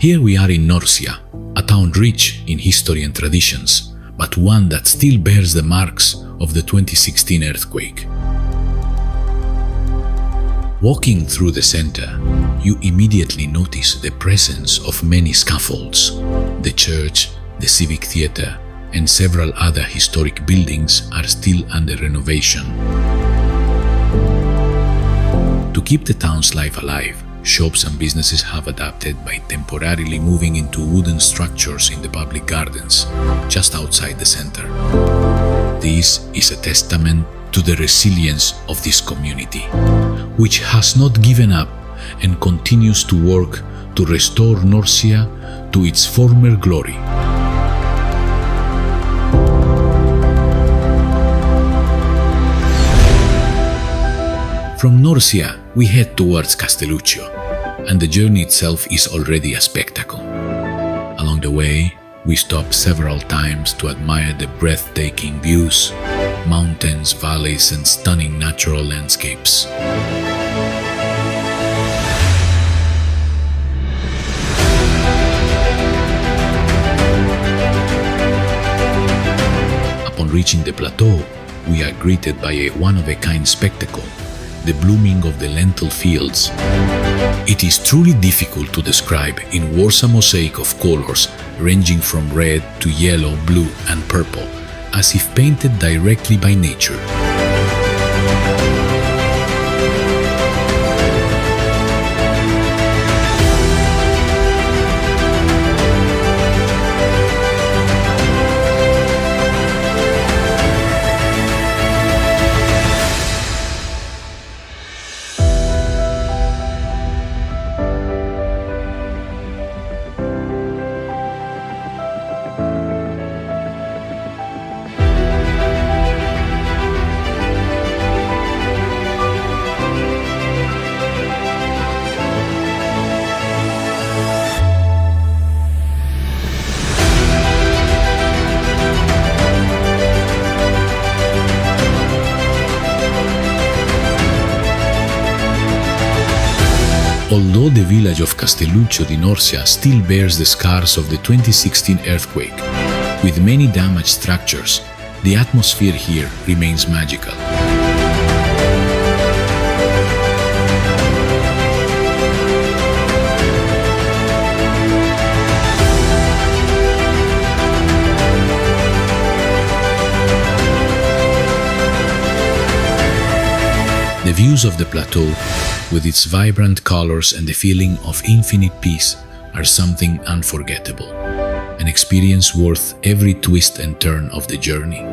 Here we are in Norcia, a town rich in history and traditions, but one that still bears the marks of the 2016 earthquake. Walking through the center, you immediately notice the presence of many scaffolds. The church, the civic theater, and several other historic buildings are still under renovation. To keep the town's life alive, shops and businesses have adapted by temporarily moving into wooden structures in the public gardens, just outside the center. This is a testament to the resilience of this community, which has not given up and continues to work to restore Norcia to its former glory. From Norcia, we head towards Castelluccio, and the journey itself is already a spectacle. Along the way, we stop several times to admire the breathtaking views, mountains, valleys, and stunning natural landscapes. Upon reaching the plateau, we are greeted by a one-of-a-kind spectacle, the blooming of the lentil fields. It is truly difficult to describe in words a mosaic of colors ranging from red to yellow, blue, and purple, as if painted directly by nature. Although the village of Castelluccio di Norcia still bears the scars of the 2016 earthquake, with many damaged structures, the atmosphere here remains magical. The views of the plateau, with its vibrant colors and the feeling of infinite peace, are something unforgettable, an experience worth every twist and turn of the journey.